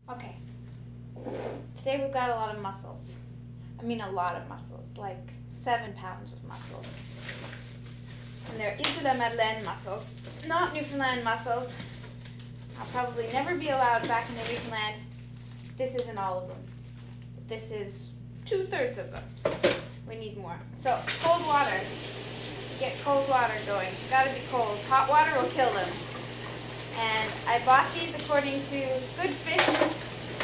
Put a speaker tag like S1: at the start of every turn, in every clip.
S1: Okay, today we've got a lot of mussels. I mean a lot of mussels, like 7 pounds of mussels. And they're Île de la Madeleine mussels, not Newfoundland mussels. I'll probably never be allowed back into Newfoundland. This isn't all of them. This is 2/3 of them. We need more. So, cold water. Get cold water going. It's gotta be cold. Hot water will kill them. And I bought these according to Good Fish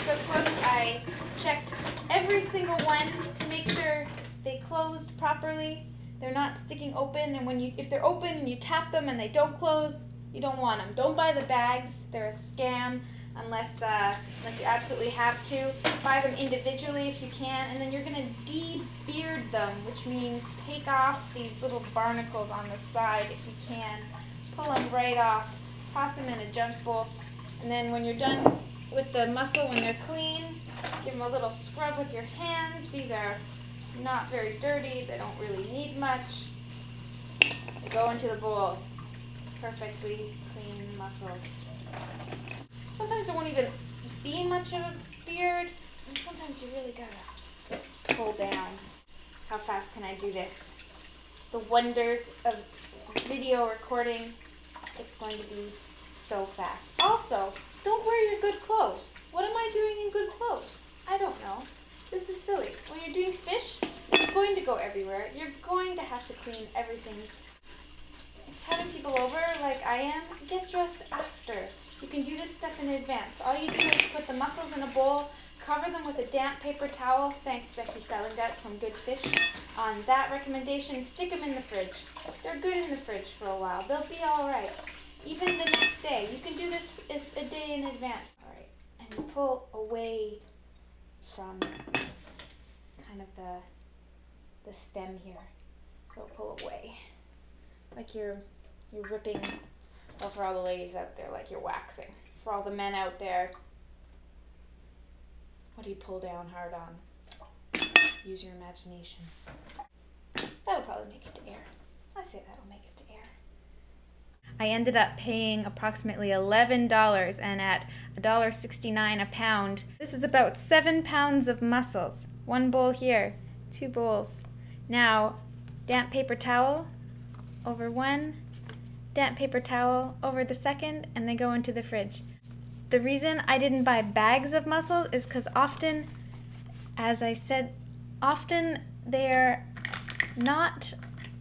S1: cookbook. I checked every single one to make sure they closed properly. They're not sticking open, and if they're open and you tap them and they don't close, you don't want them. Don't buy the bags. They're a scam unless you absolutely have to. Buy them individually if you can, and then you're going to de-beard them, which means take off these little barnacles on the side if you can. Pull them right off. Toss them in a junk bowl, and then when you're done with the mussel, when they're clean, give them a little scrub with your hands. These are not very dirty. They don't really need much. They go into the bowl. Perfectly clean mussels. Sometimes there won't even be much of a beard, and sometimes you really gotta pull down. How fast can I do this? The wonders of video recording. It's going to be so fast. Also, don't wear your good clothes. What am I doing in good clothes? I don't know. This is silly. When you're doing fish, it's going to go everywhere. You're going to have to clean everything. If having people over like I am, get dressed after. You can do this stuff in advance. All you do is put the mussels in a bowl, cover them with a damp paper towel, thanks Becky Selengut from Good Fish on that recommendation, stick them in the fridge. They're good in the fridge for a while. They'll be alright. Even the next day. You can do this a day in advance. Alright, and you pull away from kind of the stem here. So pull away. Like you're ripping, well, for all the ladies out there, like you're waxing. For all the men out there, what do you pull down hard on? Use your imagination. That'll probably make it to air. I say that'll make it to air. I ended up paying approximately $11 and at $1.69 a pound. This is about 7 pounds of mussels. 1 bowl here, 2 bowls. Now, damp paper towel over one, damp paper towel over the second, and they go into the fridge. The reason I didn't buy bags of mussels is because often, as I said, often they're not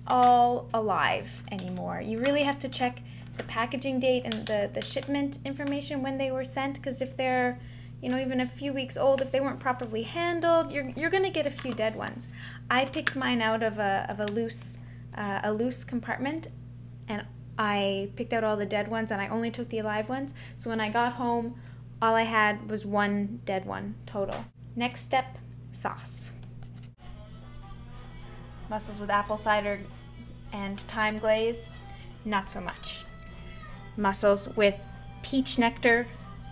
S1: all alive anymore. You really have to check the packaging date and the shipment information when they were sent, because if they're, even a few weeks old, if they weren't properly handled, you're going to get a few dead ones. I picked mine out of a loose compartment, and I picked out all the dead ones, and I only took the alive ones. So when I got home, all I had was 1 dead one total. Next step, sauce. Mussels with apple cider and thyme glaze, not so much. Mussels with peach nectar,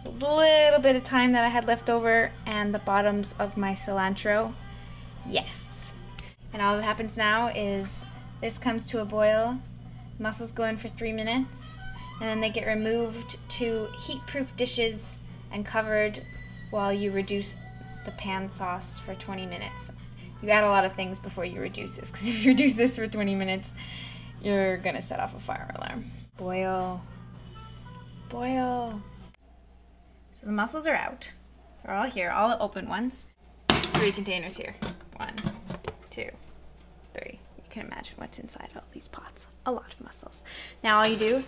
S1: a little bit of thyme that I had left over, and the bottoms of my cilantro, yes. And all that happens now is this comes to a boil, mussels go in for 3 minutes, and then they get removed to heat-proof dishes and covered while you reduce the pan sauce for 20 minutes. You add a lot of things before you reduce this, because if you reduce this for 20 minutes, you're gonna set off a fire alarm. Boil. Boil. So the mussels are out. They're all here, all the open ones. 3 containers here. 1, 2, 3. You can imagine what's inside all these pots. A lot of mussels. Now all you do,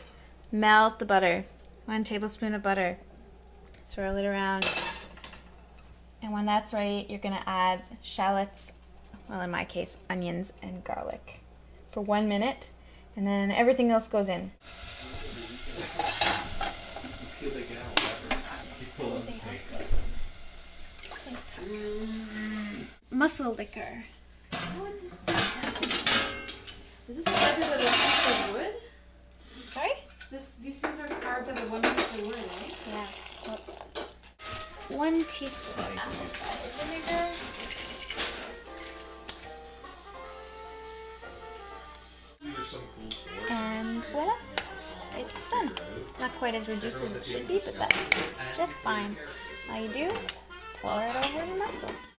S1: melt the butter. 1 tablespoon of butter. Swirl it around. And when that's ready, you're gonna add shallots, well, in my case, onions and garlic for 1 minute, and then everything else goes in. Mussel liquor.
S2: Is this carved out of a piece of wood?
S1: Sorry?
S2: These things are carved out of 1 piece of wood, eh?
S1: Yeah. Well, 1 teaspoon of apple cider vinegar. And voila, it's done. Not quite as reduced as it should be, but that's just fine. All you do is pour it over the mussels.